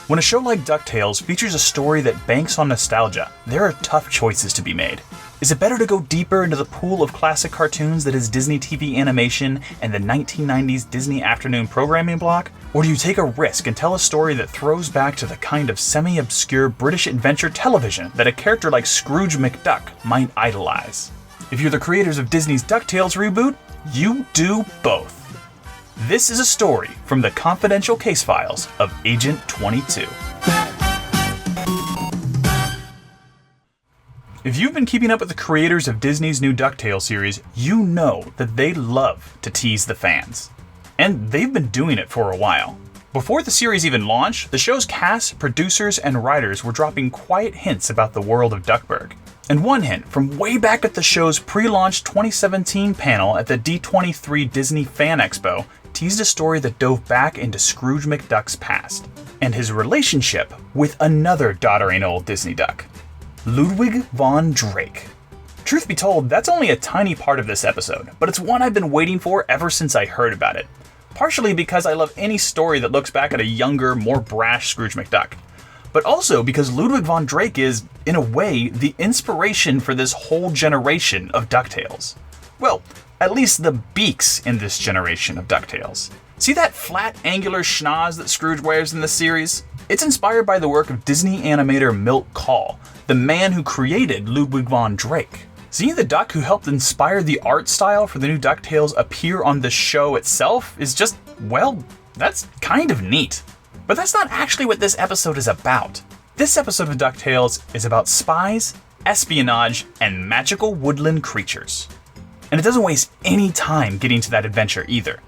When a show like DuckTales features a story that banks on nostalgia, there are tough choices to be made. Is it better to go deeper into the pool of classic cartoons that is Disney TV animation and the 1990s Disney afternoon programming block? Or do you take a risk and tell a story that throws back to the kind of semi-obscure British adventure television that a character like Scrooge McDuck might idolize? If you're the creators of Disney's DuckTales reboot, you do both. This is a story from the confidential Casefiles of Agent 22. If you've been keeping up with the creators of Disney's new DuckTales series, you know that they love to tease the fans. And they've been doing it for a while. Before the series even launched, the show's cast, producers, and writers were dropping quiet hints about the world of Duckburg. And one hint from way back at the show's pre-launch 2017 panel at the D23 Disney Fan Expo teased a story that dove back into Scrooge McDuck's past and his relationship with another doddering old Disney duck, Ludwig von Drake. Truth be told, that's only a tiny part of this episode, but it's one I've been waiting for ever since I heard about it. Partially because I love any story that looks back at a younger, more brash Scrooge McDuck. But also because Ludwig von Drake is, in a way, the inspiration for this whole generation of DuckTales. Well, at least the beaks in this generation of DuckTales. See that flat, angular schnoz that Scrooge wears in this series? It's inspired by the work of Disney animator Milt Kahl, the man who created Ludwig von Drake. Seeing the duck who helped inspire the art style for the new DuckTales appear on the show itself is just, well, that's kind of neat. But that's not actually what this episode is about. This episode of DuckTales is about spies, espionage, and magical woodland creatures. And it doesn't waste any time getting to that adventure either.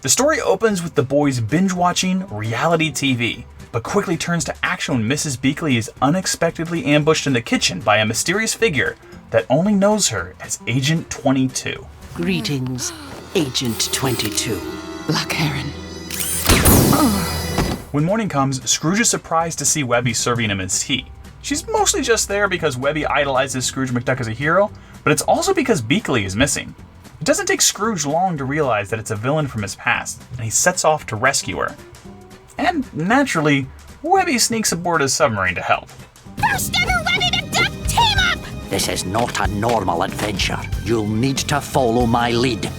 The story opens with the boys binge-watching reality TV, but quickly turns to action when Mrs. Beakley is unexpectedly ambushed in the kitchen by a mysterious figure that only knows her as Agent 22. Greetings, Agent 22. Black Heron. When morning comes, Scrooge is surprised to see Webby serving him his tea. She's mostly just there because Webby idolizes Scrooge McDuck as a hero, but it's also because Beakley is missing. It doesn't take Scrooge long to realize that it's a villain from his past, and he sets off to rescue her. And naturally, Webby sneaks aboard a submarine to help. First ever Webby McDuck team-up! This is not a normal adventure. You'll need to follow my lead.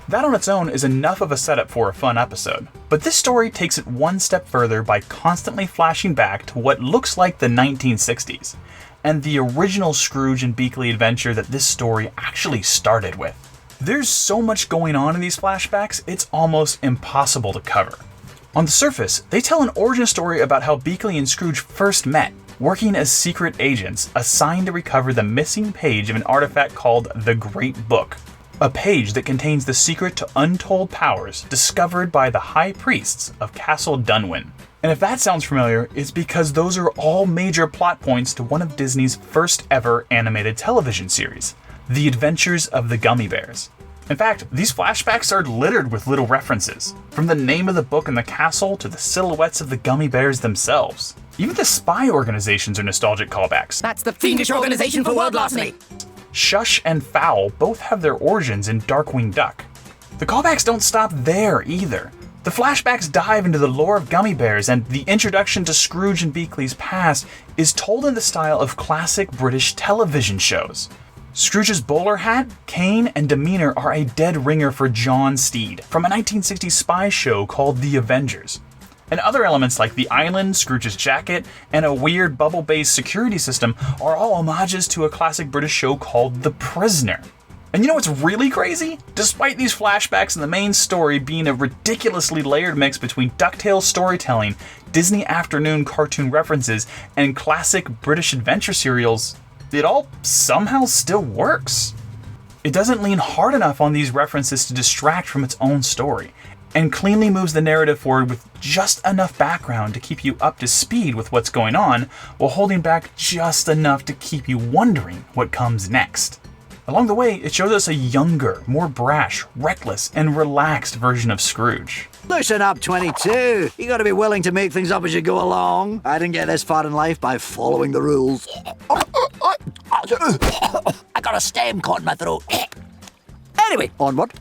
That on its own is enough of a setup for a fun episode, but this story takes it one step further by constantly flashing back to what looks like the 1960s, and the original Scrooge and Beakley adventure that this story actually started with. There's so much going on in these flashbacks, it's almost impossible to cover. On the surface, they tell an origin story about how Beakley and Scrooge first met, working as secret agents assigned to recover the missing page of an artifact called the Great Book, a page that contains the secret to untold powers discovered by the high priests of Castle Dunwyn. And if that sounds familiar, it's because those are all major plot points to one of Disney's first ever animated television series, The Adventures of the Gummy Bears. In fact, these flashbacks are littered with little references, from the name of the book and the castle to the silhouettes of the gummy bears themselves. Even the spy organizations are nostalgic callbacks. That's the Fiendish Organization for World Larceny. Shush and Fowl both have their origins in Darkwing Duck. The callbacks don't stop there either. The flashbacks dive into the lore of gummy bears, and the introduction to Scrooge and Beakley's past is told in the style of classic British television shows. Scrooge's bowler hat, cane, and demeanor are a dead ringer for John Steed from a 1960s spy show called The Avengers. And other elements like the island, Scrooge's jacket, and a weird bubble-based security system are all homages to a classic British show called The Prisoner. And you know what's really crazy? Despite these flashbacks and the main story being a ridiculously layered mix between DuckTales storytelling, Disney afternoon cartoon references, and classic British adventure serials, it all somehow still works. It doesn't lean hard enough on these references to distract from its own story, and cleanly moves the narrative forward with just enough background to keep you up to speed with what's going on, while holding back just enough to keep you wondering what comes next. Along the way, it shows us a younger, more brash, reckless, and relaxed version of Scrooge. Listen up, 22. You gotta be willing to make things up as you go along. I didn't get this far in life by following the rules. I got a stem caught in my throat. Anyway, onward.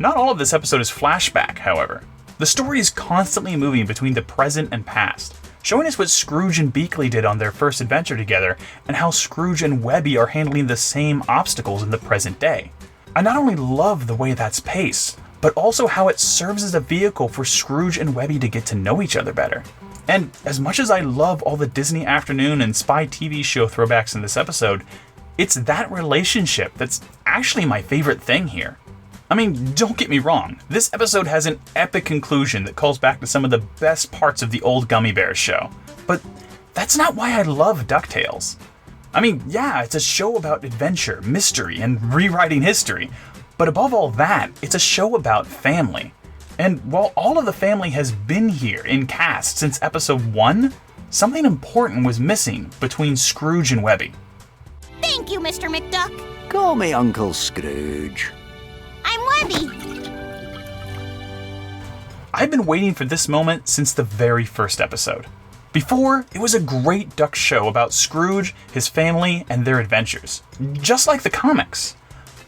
Not all of this episode is flashback, however. The story is constantly moving between the present and past, showing us what Scrooge and Beakley did on their first adventure together and how Scrooge and Webby are handling the same obstacles in the present day. I not only love the way that's paced, but also how it serves as a vehicle for Scrooge and Webby to get to know each other better. And as much as I love all the Disney Afternoon and Spy TV show throwbacks in this episode, it's that relationship that's actually my favorite thing here. I mean, don't get me wrong, this episode has an epic conclusion that calls back to some of the best parts of the old Gummy Bears show, but that's not why I love DuckTales. I mean, yeah, it's a show about adventure, mystery, and rewriting history, but above all that, it's a show about family. And while all of the family has been here in cast since episode 1, something important was missing between Scrooge and Webby. Thank you, Mr. McDuck. Call me Uncle Scrooge. I'm Webby. I've been waiting for this moment since the very first episode. Before, it was a great duck show about Scrooge, his family, and their adventures, just like the comics.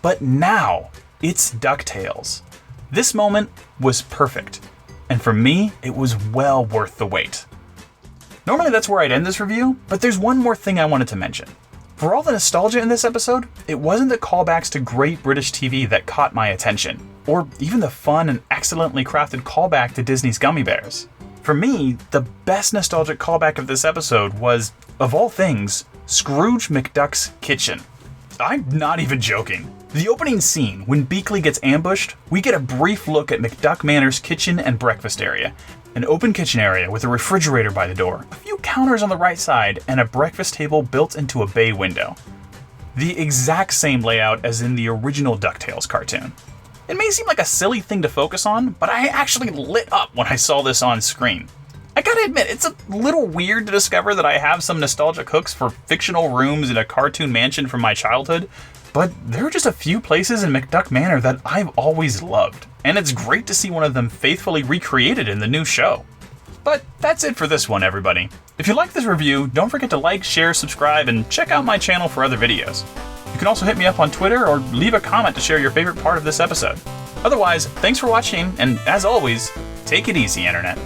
But now, it's DuckTales. This moment was perfect, and for me, it was well worth the wait. Normally that's where I'd end this review, but there's one more thing I wanted to mention. For all the nostalgia in this episode, it wasn't the callbacks to great British TV that caught my attention, or even the fun and excellently crafted callback to Disney's Gummy Bears. For me, the best nostalgic callback of this episode was, of all things, Scrooge McDuck's kitchen. I'm not even joking. The opening scene, when Beakley gets ambushed, we get a brief look at McDuck Manor's kitchen and breakfast area. An open kitchen area with a refrigerator by the door, a few counters on the right side, and a breakfast table built into a bay window. The exact same layout as in the original DuckTales cartoon. It may seem like a silly thing to focus on, but I actually lit up when I saw this on screen. I gotta admit, it's a little weird to discover that I have some nostalgic hooks for fictional rooms in a cartoon mansion from my childhood, but there are just a few places in McDuck Manor that I've always loved, and it's great to see one of them faithfully recreated in the new show. But that's it for this one, everybody. If you like this review, don't forget to like, share, subscribe, and check out my channel for other videos. You can also hit me up on Twitter or leave a comment to share your favorite part of this episode. Otherwise, thanks for watching, and as always, take it easy, Internet.